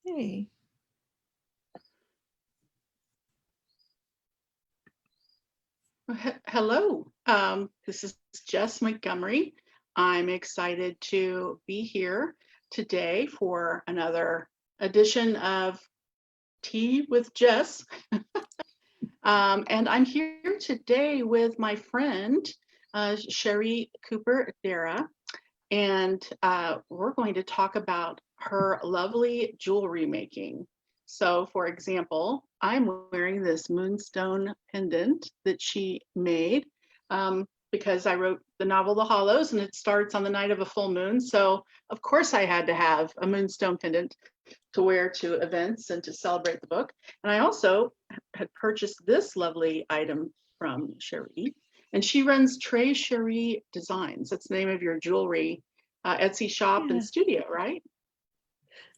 Hey. Hello, this is Jess Montgomery. I'm excited to be here today for another edition of Tea with Jess. And I'm here today with my friend, Cherie Cooper-Dara, and we're going to talk about her lovely jewelry making. So for example, I'm wearing this moonstone pendant that she made because I wrote the novel The Hollows and it starts on the night of a full moon. So of course I had to have a moonstone pendant to wear to events and to celebrate the book. And I also had purchased this lovely item from Cherie, and she runs Cherie Designs. That's the name of your jewelry Etsy shop and Yeah, studio, right?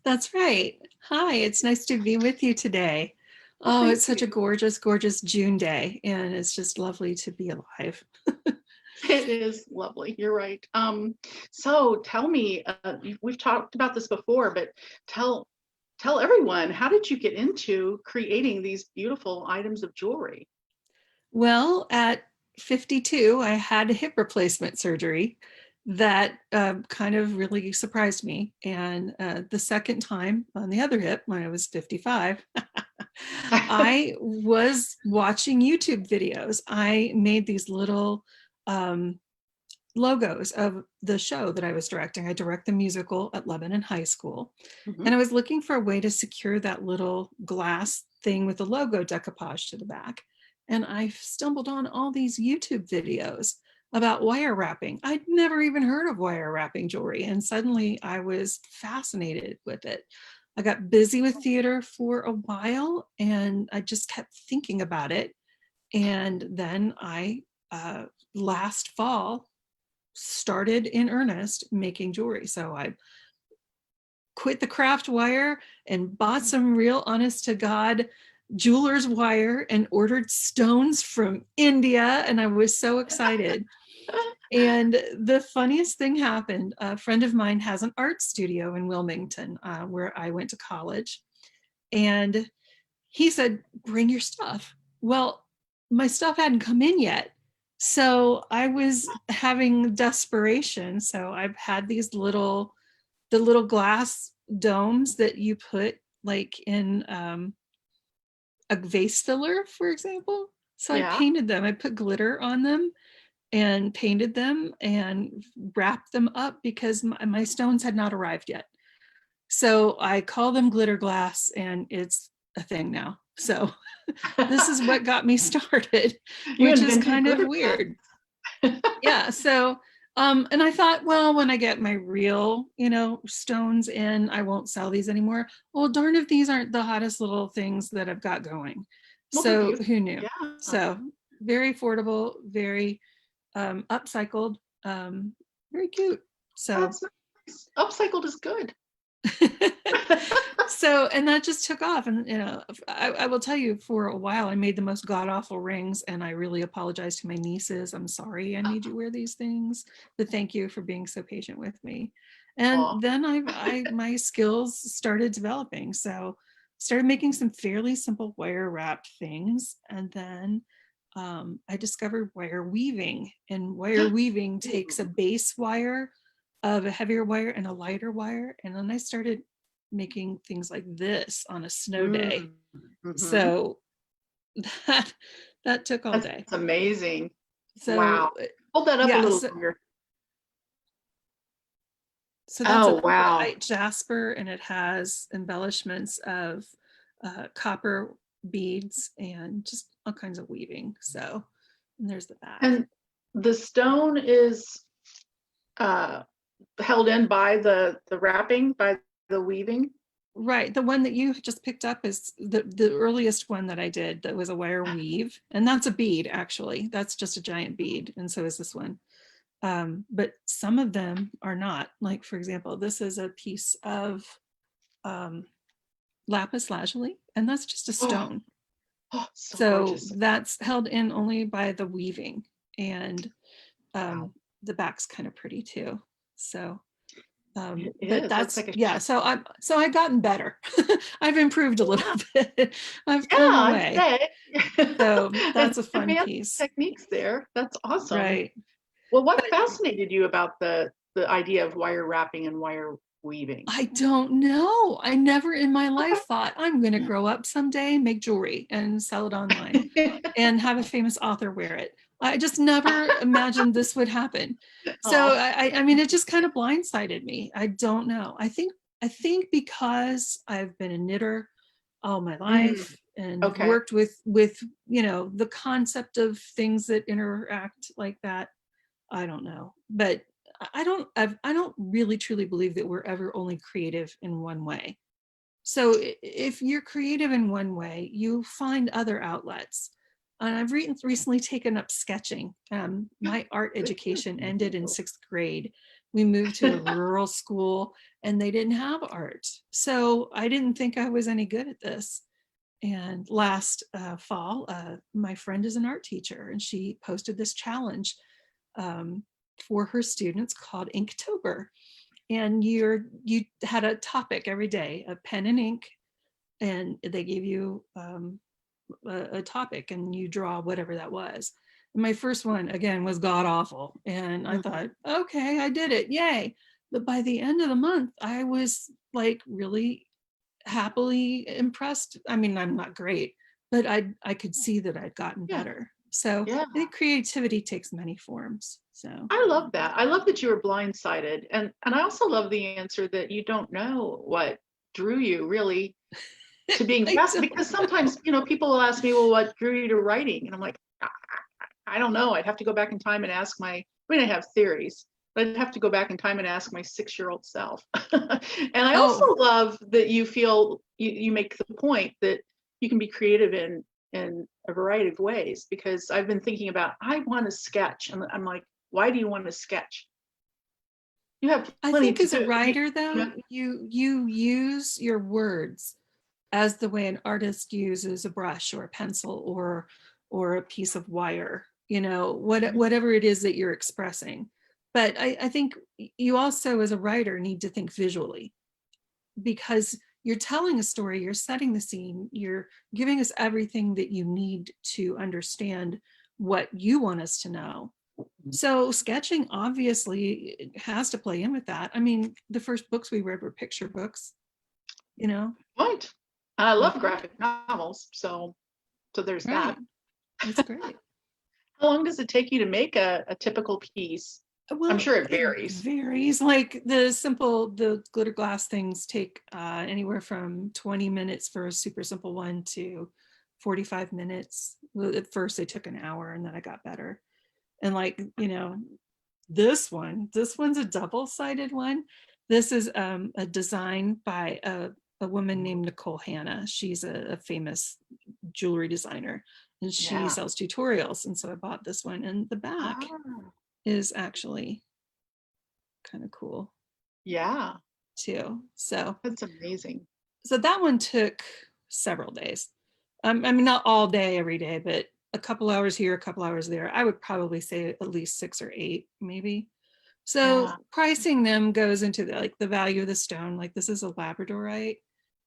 that's right. Hi, it's nice to be with you today. Well, Oh, thank it's such you. a gorgeous, gorgeous June day, and it's just lovely to be alive. It is lovely. You're right. So tell me, we've talked about this before, but tell tell everyone, how did you get into creating these beautiful items of jewelry? Well, at 52, I had a hip replacement surgery that kind of really surprised me. And the second time on the other hip, when I was 55, I was watching YouTube videos. I made these little um, logos of the show that I was directing. I direct the musical at Lebanon High School. Mhm. And I was looking for a way to secure that little glass thing with the logo decoupage to the back. And I stumbled on all these YouTube videos about wire wrapping. I'd never even heard of wire wrapping jewelry. And suddenly I was fascinated with it. I got busy with theater for a while and I just kept thinking about it. And then last fall, started in earnest making jewelry. So I quit the craft wire and bought some real honest to God jeweler's wire and ordered stones from India. And I was so excited. And the funniest thing happened. A friend of mine has an art studio in Wilmington, where I went to college. And he said, bring your stuff. Well, my stuff hadn't come in yet. So I was having desperation. So I've had the little glass domes that you put like in a vase filler, for example. So I Yeah. painted them. I put glitter on them and painted them and wrapped them up because my stones had not arrived yet. So I call them glitter glass and it's a thing now. So this is what got me started, You which is invented kind of glitter weird. Yeah. So, and I thought, well, when I get my real, stones in, I won't sell these anymore. Well, darn if these aren't the hottest little things that I've got going. Well, they're So beautiful. who knew? Yeah. So very affordable, very upcycled, very cute. So That's nice. Upcycled is good. so and that just took off. And I will tell you, for a while I made the most god-awful rings, and I really apologize to my nieces. I'm sorry I made you wear these things, but thank you for being so patient with me. Oh, And then I my skills started developing, so started making some fairly simple wire wrapped things. And then I discovered wire weaving, and wire weaving takes a base wire of a heavier wire and a lighter wire. And then I started making things like this on a snow day. mm-hmm. So that that took all That's day. amazing. So Wow. Hold that up a yeah, little so, longer. so that's a Oh, wow. white jasper, and it has embellishments of copper beads and just all kinds of weaving. So, and there's the back. And the stone is uh, held in by the wrapping, by the weaving. Right. The one that you just picked up is the earliest one that I did, that was a wire weave. And that's a bead, actually. That's just a giant bead. And so is this one. But some of them are not. Like, for example, this is a piece of um, lapis lazuli, and that's just a Oh, stone. oh, so So gorgeous. that's held in only by the weaving. And Wow. the back's kind of pretty too. So It But is. Looks that's, like a yeah, so I've gotten better. I've improved a little yeah, bit. I've yeah, come I'd away. say. So that's a fun Advanced piece. techniques there. That's awesome. Right. Well, what But fascinated you about the idea of wire wrapping and wire weaving? I don't know. I never in my life Okay. thought I'm going to grow up someday, make jewelry and sell it online and have a famous author wear it. I just never imagined this would happen. So Oh, I mean, it just kind of blindsided me. I don't know. I think because I've been a knitter all my mm, life and have okay. worked with the concept of things that interact like that. I don't know, but I don't really truly believe that we're ever only creative in one way. So if you're creative in one way, you find other outlets. And I've recently taken up sketching. My art education ended in 6th grade. We moved to a rural school and they didn't have art. So I didn't think I was any good at this. And last fall, my friend is an art teacher and she posted this challenge um, for her students called Inktober. And you had a topic every day, a pen and ink, and they gave you a topic and you draw whatever that was. And my first one again was god awful, and I Mhm. thought, okay, I did it, yay! But by the end of the month, I was like really happily impressed. I mean, I'm not great, but I could see that I'd gotten Yeah, better. So yeah. I think creativity takes many forms. So I love that. I love that you were blindsided. And I also love the answer that you don't know what drew you really to being I fast, don't because know. sometimes, people will ask me, well, what drew you to writing? And I'm like, I don't know. I'd have to go back in time and ask I mean, I have theories, but I'd have to go back in time and ask my 6-year-old self. And I also Oh, love that you feel you make the point that you can be creative in a variety of ways, because I've been thinking about, I want to sketch. And I'm like, why do you want to sketch? You have I plenty think to as a do. writer though, Yeah. you use your words as the way an artist uses a brush or a pencil or a piece of wire, whatever it is that you're expressing. But I think you also as a writer need to think visually, because you're telling a story, you're setting the scene, you're giving us everything that you need to understand what you want us to know. So sketching obviously has to play in with that. I mean, the first books we read were picture books, you know. Point. I love Mhm. graphic novels, so there's that. Right. That's great. How long does it take you to make a typical piece? I'm Well, sure it it varies. varies. Like the glitter glass things take anywhere from 20 minutes for a super simple one to 45 minutes. Well, at first they took an hour and then I got better. And like, this one's a double-sided one. This is a design by a woman named Nicole Hanna. She's a famous jewelry designer and she Yeah. sells tutorials. And so I bought this one, and the back Ah, is actually kind of cool yeah. too. That's amazing. So that one took several days. I mean, not all day, every day, but a couple hours here, a couple hours there. I would probably say at least 6 or 8, maybe. So Yeah. pricing them goes into the value of the stone. Like this is a labradorite.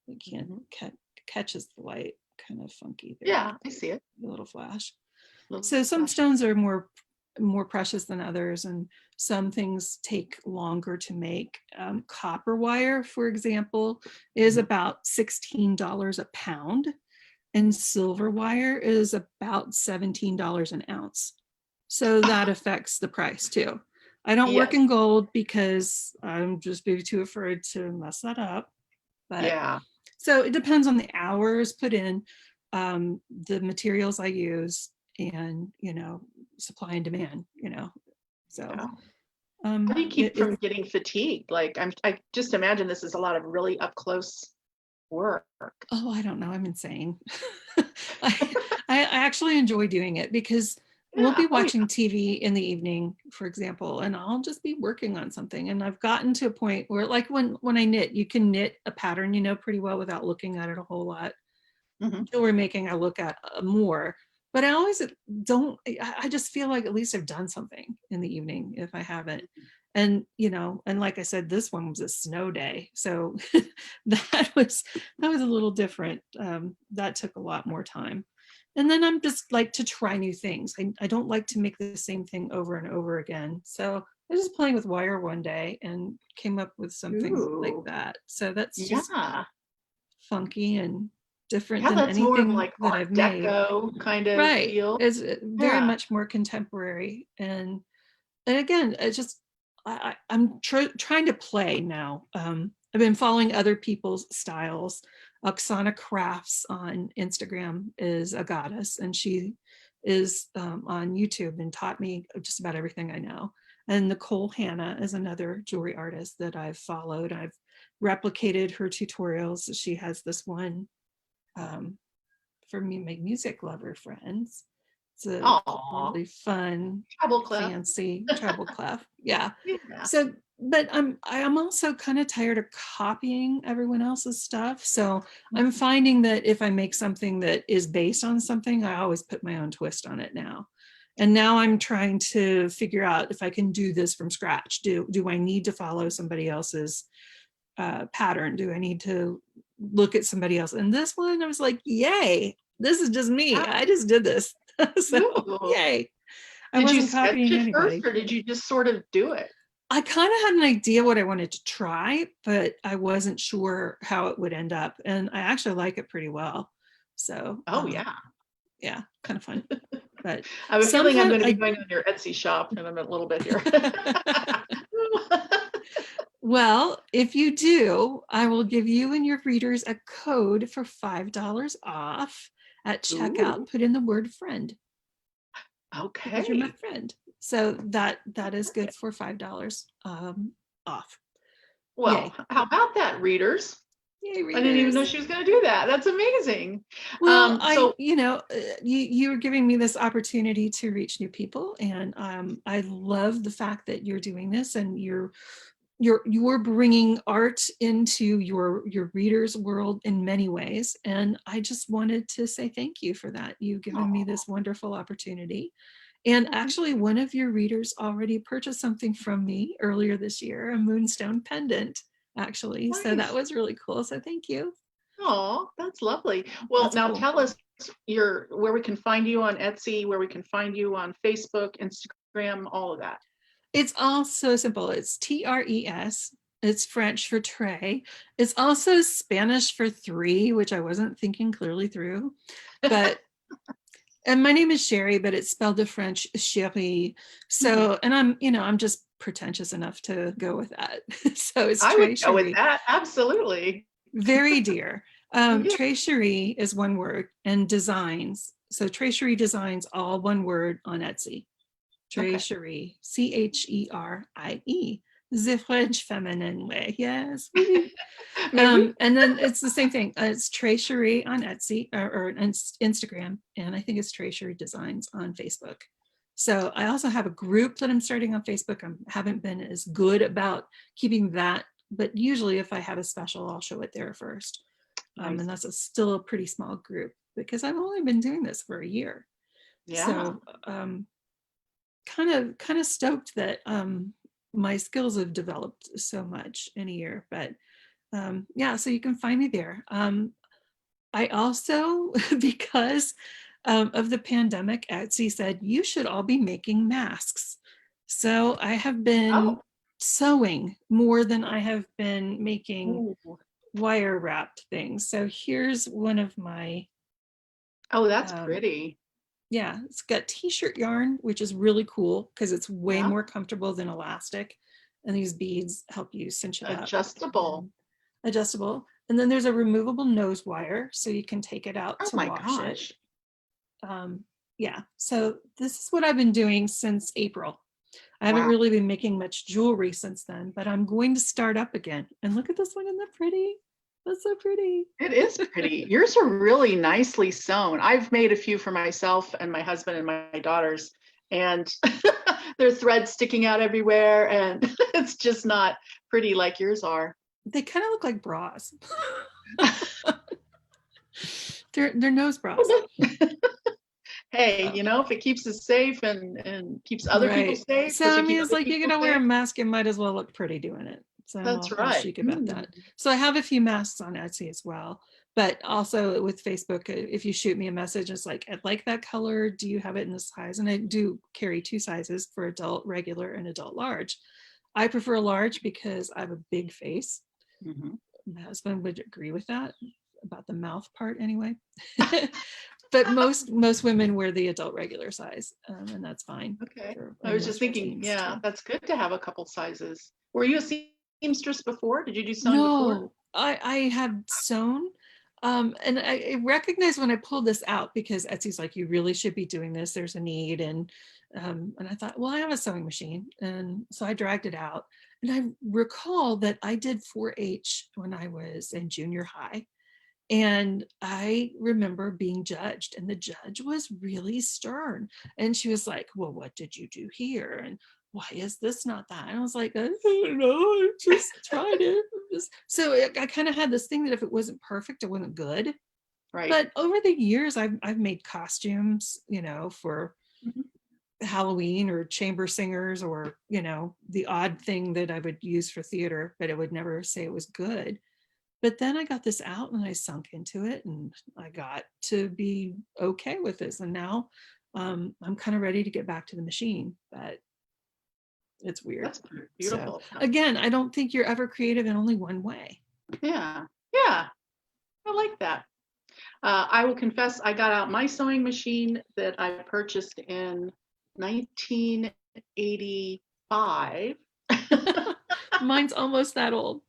You can't Mhm. catches the light, kind of funky there, Yeah, I see it. a little flash. Little So some flash. stones are more precious than others, and some things take longer to make. Copper wire, for example, is Mhm. about $16 a pound, and silver wire is about $17 an ounce. So that affects the price too. I don't work Yes. in gold because I'm just maybe too afraid to mess that up. But Yeah. so it depends on the hours put in, the materials I use, and supply and demand. So Yeah. How do you keep from it getting fatigued? Like, I just imagine this is a lot of really up close work. oh, I don't know, I'm insane. I, I actually enjoy doing it because we'll Yeah. be Oh, yeah. watching TV in the evening, for example, and I'll just be working on something. And I've gotten to a point where, like when I knit, you can knit a pattern, pretty well without looking at it a whole lot. Mhm. Jewelry making, I look at more, but I always don't. I just feel like at least I've done something in the evening if I haven't. And, and like I said, this one was a snow day. So that was a little different. That took a lot more time. And then I'm just like to try new things. I don't like to make the same thing over and over again. So I was just playing with wire one day and came up with something like Ooh, that. So that's just yeah. funky and different Yeah, than that's more of anything like that Art I've made. Deco kind of Right. feel. It's very Yeah. much more contemporary. And again, it's just I'm trying to play now. I've been following other people's styles. Oksana Crafts on Instagram is a goddess, and she is on YouTube and taught me just about everything I know. And Nicole Hanna is another jewelry artist that I've followed. I've replicated her tutorials. She has this one um, for me, my music lover friends. It's a Aw, really fun, treble clef. fancy treble clef. Yeah. Yeah. So, but I'm also kind of tired of copying everyone else's stuff. So I'm finding that if I make something that is based on something, I always put my own twist on it now. And now I'm trying to figure out if I can do this from scratch. Do I need to follow somebody else's pattern? Do I need to look at somebody else? And this one, I was like, yay, this is just me. Yeah. I just did this. So, Ooh. yay. I Did you wasn't sketch copying it first anybody. or did you just sort of do it? I kind of had an idea what I wanted to try, but I wasn't sure how it would end up. And I actually like it pretty well. So, Oh, yeah. yeah, kind of fun. But I have a feeling I'm sometimes going to be I, going on your Etsy shop in a little bit here. well, if you do, I will give you and your readers a code for $5 off at Ooh, checkout. Put in the word friend because you're my okay. friend. So that is good for $5 off. Well, Yay. how about that, readers? Yay, I didn't even know readers. she was going to do that. That's amazing. Well, So, you're giving me this opportunity to reach new people, and I love the fact that you're doing this, and you're bringing art into your readers' world in many ways, and I just wanted to say thank you for that. You've given me oh, this wonderful opportunity, and actually, one of your readers already purchased something from me earlier this year, a moonstone pendant, actually. So that nice. was really cool. So thank you. Oh, that's lovely. Well, That's now cool. tell us where we can find you on Etsy, where we can find you on Facebook, Instagram, all of that. It's all so simple. It's TRES. It's French for tray. It's also Spanish for three, which I wasn't thinking clearly through. But and my name is Cherie, but it's spelled the French Cherie. Mhm. So, and I'm just pretentious enough to go with that. So it's I would Trey go with Cherie. that. Absolutely. Very dear. Yeah. Trey Cherie is one word, and designs. So Trey Cherie designs, all one word on Etsy. Okay. Cherie, Cherie, the French feminine way. Yes. Mais oui. And then it's the same thing. It's Trey Cherie on Etsy or Instagram, and I think it's Trey Cherie Designs on Facebook. So I also have a group that I'm starting on Facebook. I haven't been as good about keeping that, but usually if I have a special, I'll show it there first. Nice. And still a pretty small group because I've only been doing this for a year. Yeah. So kind of stoked that my skills have developed so much in a year. But yeah, so you can find me there. I also, because of the pandemic, Etsy said you should all be making masks. So I have been Oh. sewing more than I have been making Ooh. wire wrapped things. So here's one of my Oh, that's um, pretty. yeah, it's got t-shirt yarn, which is really cool because it's way Yeah. more comfortable than elastic. And these beads help you cinch it up. Adjustable. And adjustable. And then there's a removable nose wire, so you can take it out Oh to my wash it. gosh. Yeah, so this is what I've been doing since April. I haven't Wow. really been making much jewelry since then, but I'm going to start up again. And look at this one, isn't that pretty? That's so pretty. It is pretty. Yours are really nicely sewn. I've made a few for myself and my husband and my daughters, and there are threads sticking out everywhere, and it's just not pretty like yours are. They kind of look like bras. They're nose bras. Hey, if it keeps us safe and keeps other people Right. safe, So does I it keep mean, it's other like you're people gonna wear a safe? mask, you might as well look pretty doing it. So I'm That's all right. chic about that. So I have a few masks on Etsy as well. But also with Facebook, if you shoot me a message, it's like, I like that color. Do you have it in this size? And I do carry 2 sizes for adult regular and adult large. I prefer a large because I have a big face. Mhm. My husband would agree with that, about the mouth part anyway. But most women wear the adult regular size, and that's fine Okay. for I in was just most thinking, routines yeah, too. that's good to have a couple sizes. Were you a seamstress before? Did you do sewing before? No, I have sewn. And I recognize when I pulled this out, because Etsy's like, you really should be doing this. There's a need. And I thought, well, I have a sewing machine. And so I dragged it out. And I recall that I did 4-H when I was in junior high. And I remember being judged, and the judge was really stern. And she was like, well, what did you do here? And why is this not that? And I was like, I don't know, I just tried it. So I kind of had this thing that if it wasn't perfect, it wasn't good. Right. But over the years, I've made costumes, for Mhm. Halloween or chamber singers, or, the odd thing that I would use for theater, but it would never say it was good. But then I got this out and I sunk into it, and I got to be okay with this. And now I'm kind of ready to get back to the machine, but it's weird. That's So beautiful. again, I don't think you're ever creative in only one way. Yeah. Yeah. I like that. I will confess, I got out my sewing machine that I purchased in 1985. Mine's almost that old.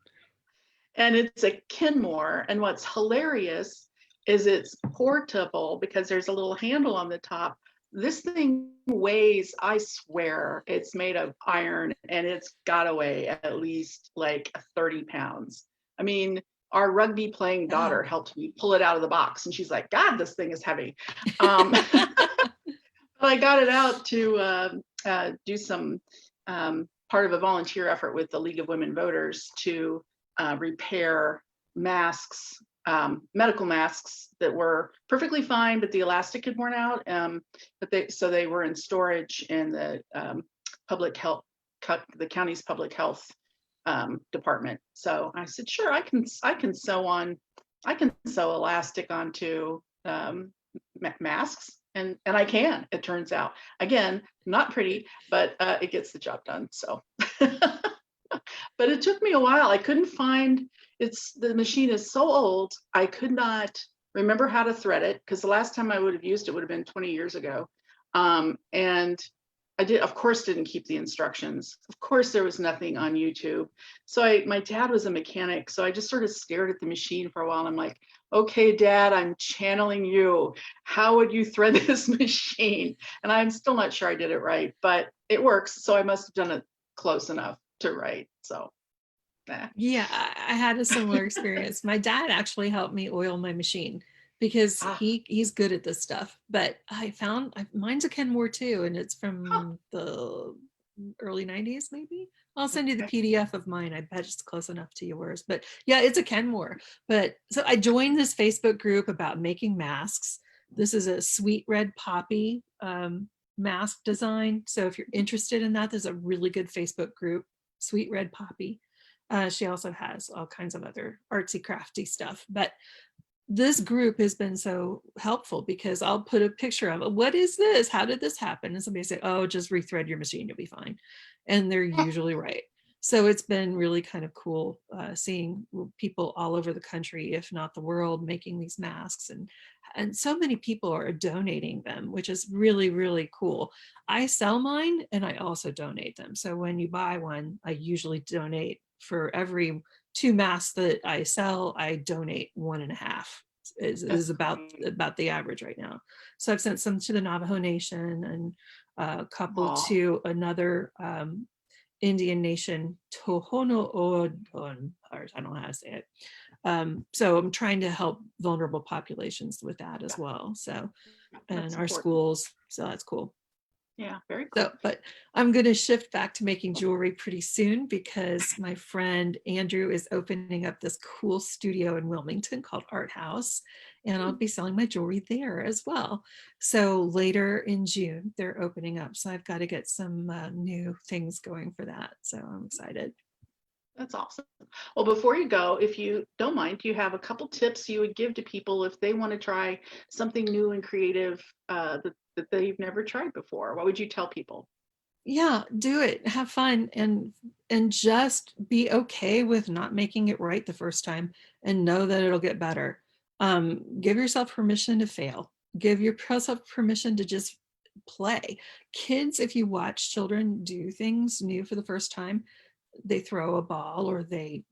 And it's a Kenmore. And what's hilarious is it's portable because there's a little handle on the top. This thing weighs, I swear, it's made of iron, and it's got to weigh at least like 30 pounds. I mean, our rugby playing daughter Wow. helped me pull it out of the box, and she's like, God, this thing is heavy. Um, I got it out to do some part of a volunteer effort with the League of Women Voters to repair masks, medical masks that were perfectly fine, but the elastic had worn out. So they were in storage in the public health, the county's public health department. So I said, sure, I can sew elastic onto masks, and I can. It turns out, again, not pretty, but it gets the job done. So, but it took me a while. I couldn't find. The machine is so old. I could not remember how to thread it, because the last time I would have used it would have been 20 years ago, and I did, of course, didn't keep the instructions. Of course, there was nothing on YouTube. So my dad was a mechanic, so I just sort of stared at the machine for a while, and I'm like, okay, Dad, I'm channeling you. How would you thread this machine? And I'm still not sure I did it right, but it works. So I must have done it close enough to right. So, nah. Yeah, I had a similar experience. My dad actually helped me oil my machine because Ah, he's good at this stuff. But mine's a Kenmore too, and it's huh, from the early 90s, maybe. I'll send you the okay. PDF of mine. I bet it's close enough to yours. But yeah, it's a Kenmore. But so I joined this Facebook group about making masks. This is a sweet red poppy mask design. So if you're interested in that, there's a really good Facebook group, Sweet Red Poppy. She also has all kinds of other artsy crafty stuff. But this group has been so helpful because I'll put a picture of it. What is this? How did this happen? And somebody say, oh, just rethread your machine, you'll be fine. And they're usually right. So it's been really kind of cool seeing people all over the country, if not the world, making these masks. And so many people are donating them, which is really, really cool. I sell mine and I also donate them. So when you buy one, I usually donate for every 2 masks that I sell, I donate 1.5 is That's about great. the average right now. So I've sent some to the Navajo Nation and a couple Aw, to another Indian nation, Tohono O'odham, or I don't know how to say it. So I'm trying to help vulnerable populations with that as yeah, well. So, and that's our important. schools. So that's cool. Yeah, very So, cool. but I'm going to shift back to making jewelry pretty soon because my friend Andrew is opening up this cool studio in Wilmington called Art House. and I'll be selling my jewelry there as well. So later in June, they're opening up. So I've got to get some new things going for that. So I'm excited. That's awesome. Well, before you go, if you don't mind, do you have a couple tips you would give to people if they want to try something new and creative that they've never tried before? What would you tell people? Yeah, do it, have fun, and just be okay with not making it right the first time, and know that it'll get better. Give yourself permission to fail, give yourself permission to just play. Kids, if you watch children do things new for the first time, they throw a ball or they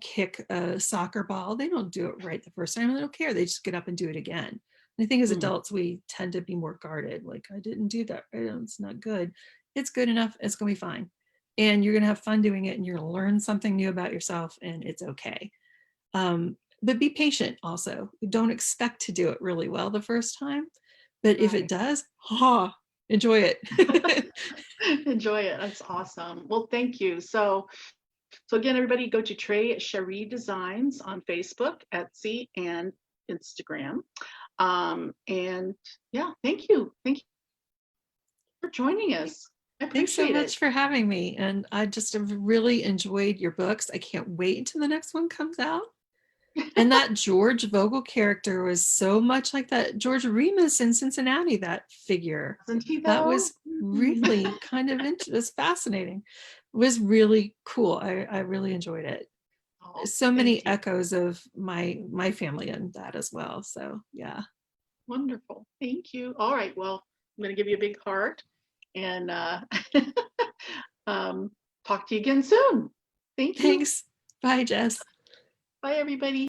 kick a soccer ball, they don't do it right the first time and they don't care, they just get up and do it again. And I think as Mm, adults we tend to be more guarded, like, I didn't do that right, it's not good. It's good enough, it's going to be fine, and you're going to have fun doing it, and you're going to learn something new about yourself, and it's okay. But be patient also, don't expect to do it really well the first time, but if it right. does, enjoy it. Enjoy it. That's awesome. Well, thank you. So again, everybody go to Cherie Designs on Facebook, Etsy, and Instagram. And yeah, thank you. Thank you for joining us. I Thanks so appreciate it. much for having me. And I just have really enjoyed your books. I can't wait until the next one comes out. And that George Vogel character was so much like that George Remus in Cincinnati, that figure. Wasn't he That though? was really kind of it was fascinating. It was really cool. I really enjoyed it. Oh, So thank many you. echoes of my family in that as well. So yeah. Wonderful. Thank you. All right. Well, I'm going to give you a big heart and um, talk to you again soon. Thank you. Thanks. Bye, Jess. Bye, everybody.